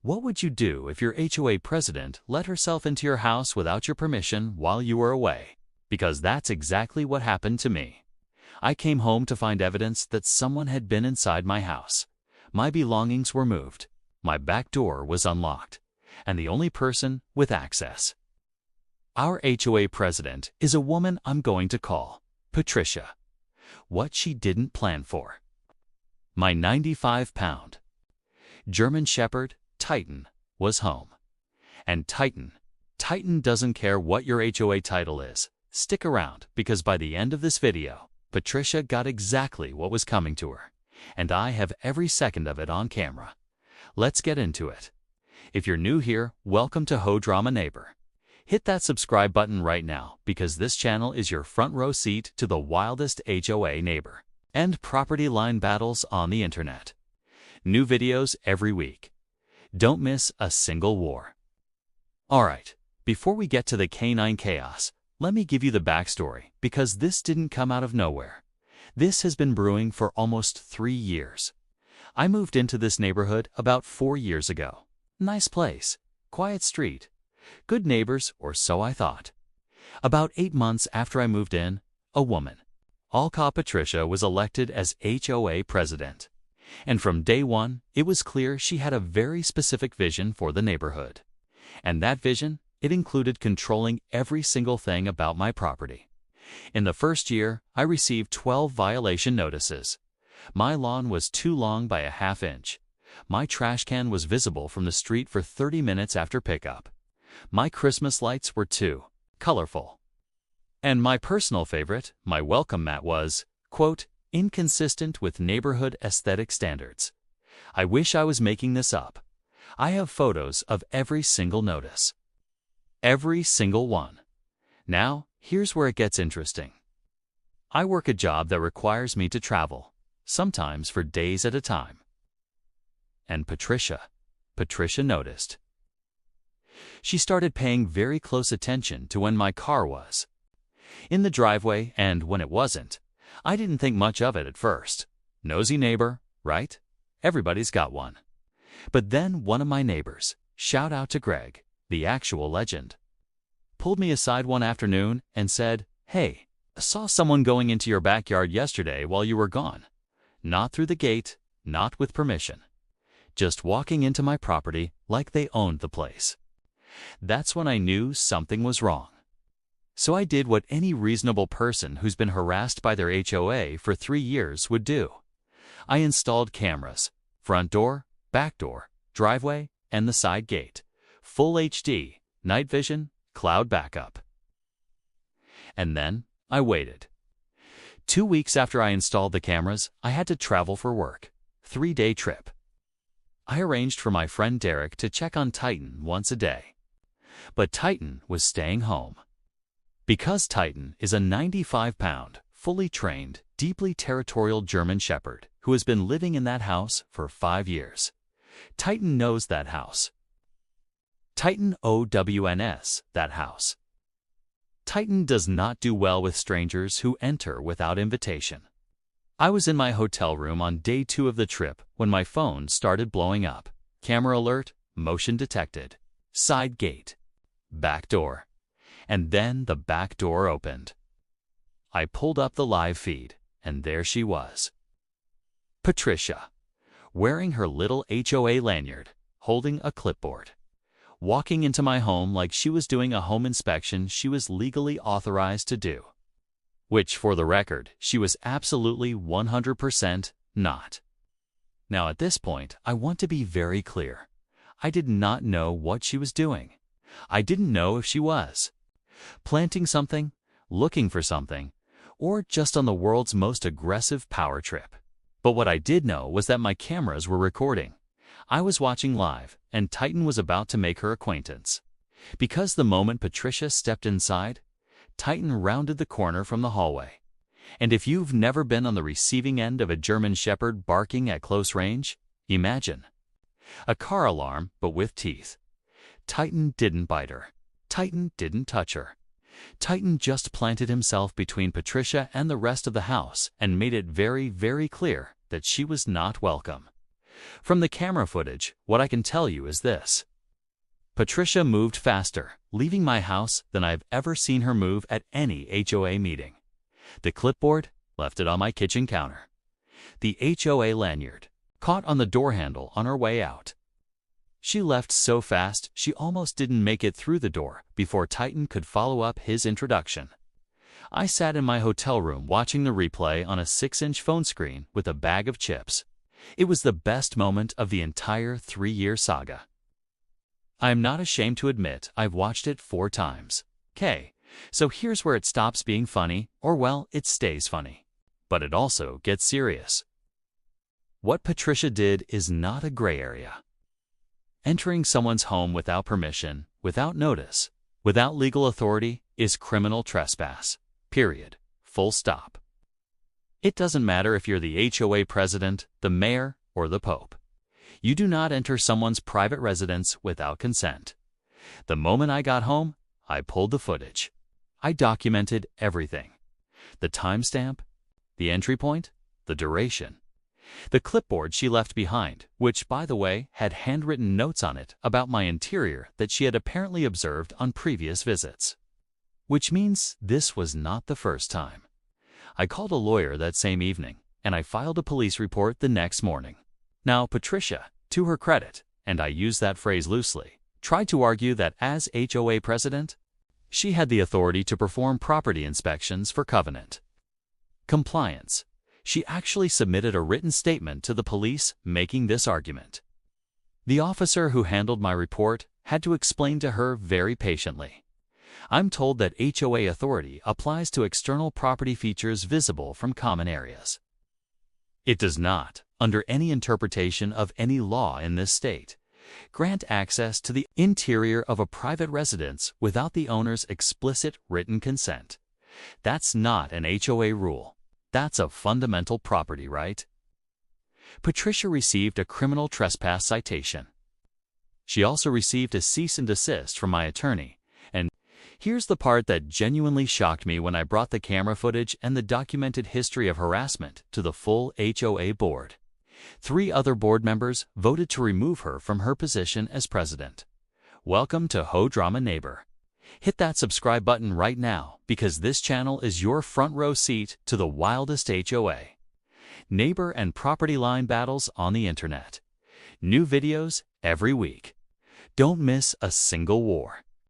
What would you do if your HOA president let herself into your house without your permission while you were away? Because that's exactly what happened to me. I came home to find evidence that someone had been inside my house. My belongings were moved. My back door was unlocked. And the only person with access. Our HOA president is a woman I'm going to call Patricia. What she didn't plan for. My 95-pound German Shepherd, Titan, was home. And Titan doesn't care what your HOA title is. Stick around, because by the end of this video, Patricia got exactly what was coming to her. And I have every second of it on camera. Let's get into it. If you're new here, welcome to HOA Drama Neighbor. Hit that subscribe button right now, because this channel is your front row seat to the wildest HOA neighbor and property line battles on the internet. New videos every week. Don't miss a single war. Alright, before we get to the canine chaos, let me give you the backstory, because this didn't come out of nowhere. This has been brewing for almost 3 years. I moved into this neighborhood about 4 years ago. Nice place, quiet street, good neighbors, or so I thought. About 8 months after I moved in, a woman, I'll call Patricia, was elected as HOA president. And from day one, it was clear she had a very specific vision for the neighborhood. And that vision, it included controlling every single thing about my property. In the first year, I received 12 violation notices. My lawn was too long by a ½ inch. My trash can was visible from the street for 30 minutes after pickup. My Christmas lights were too colorful. And my personal favorite, my welcome mat, was, quote, inconsistent with neighborhood aesthetic standards. I wish I was making this up. I have photos of every single notice. Every single one. Now, here's where it gets interesting. I work a job that requires me to travel, sometimes for days at a time. And Patricia noticed. She started paying very close attention to when my car was in the driveway and when it wasn't. I didn't think much of it at first. Nosy neighbor, right? Everybody's got one. But then one of my neighbors, shout out to Greg, the actual legend, pulled me aside one afternoon and said, "Hey, I saw someone going into your backyard yesterday while you were gone. Not through the gate, not with permission. Just walking into my property like they owned the place." That's when I knew something was wrong. So I did what any reasonable person who's been harassed by their HOA for 3 years would do. I installed cameras, front door, back door, driveway, and the side gate, full HD, night vision, cloud backup. And then I waited. 2 weeks after I installed the cameras, I had to travel for work. 3-day trip. I arranged for my friend Derek to check on Titan once a day. But Titan was staying home. Because Titan is a 95-pound, fully trained, deeply territorial German Shepherd who has been living in that house for 5 years. Titan knows that house. Titan OWNS that house. Titan does not do well with strangers who enter without invitation. I was in my hotel room on day 2 of the trip when my phone started blowing up. Camera alert, motion detected, side gate, back door. And then the back door opened. I pulled up the live feed, and there she was. Patricia, wearing her little HOA lanyard, holding a clipboard, walking into my home like she was doing a home inspection she was legally authorized to do. Which, for the record, she was absolutely 100% not. Now at this point, I want to be very clear. I did not know what she was doing. I didn't know if she was planting something, looking for something, or just on the world's most aggressive power trip. But what I did know was that my cameras were recording. I was watching live, and Titan was about to make her acquaintance. Because the moment Patricia stepped inside, Titan rounded the corner from the hallway. And if you've never been on the receiving end of a German Shepherd barking at close range, imagine. A car alarm, but with teeth. Titan didn't bite her. Titan didn't touch her. Titan just planted himself between Patricia and the rest of the house and made it very, very clear that she was not welcome. From the camera footage, what I can tell you is this. Patricia moved faster, leaving my house, than I've ever seen her move at any HOA meeting. The clipboard, left it on my kitchen counter. The HOA lanyard, caught on the door handle on her way out. She left so fast she almost didn't make it through the door before Titan could follow up his introduction. I sat in my hotel room watching the replay on a 6-inch phone screen with a bag of chips. It was the best moment of the entire 3-year saga. I am not ashamed to admit I've watched it 4 times. So here's where it stops being funny, or well, it stays funny. But it also gets serious. What Patricia did is not a gray area. Entering someone's home without permission, without notice, without legal authority is criminal trespass. Period. Full stop. It doesn't matter if you're the HOA president, the mayor, or the pope. You do not enter someone's private residence without consent. The moment I got home, I pulled the footage. I documented everything. The timestamp, the entry point, the duration. The clipboard she left behind, which, by the way, had handwritten notes on it about my interior that she had apparently observed on previous visits. Which means this was not the first time. I called a lawyer that same evening, and I filed a police report the next morning. Now, Patricia, to her credit, and I use that phrase loosely, tried to argue that as HOA president, she had the authority to perform property inspections for covenant compliance. She actually submitted a written statement to the police making this argument. The officer who handled my report had to explain to her very patiently. I'm told that HOA authority applies to external property features visible from common areas. It does not, under any interpretation of any law in this state, grant access to the interior of a private residence without the owner's explicit written consent. That's not an HOA rule. That's a fundamental property right. Patricia received a criminal trespass citation. She also received a cease and desist from my attorney, and here's the part that genuinely shocked me when I brought the camera footage and the documented history of harassment to the full HOA board. 3 other board members voted to remove her from her position as president. Welcome to HO Drama Neighbor. Hit that subscribe button right now because this channel is your front row seat to the wildest HOA, neighbor and property line battles on the internet. New videos every week. Don't miss a single war.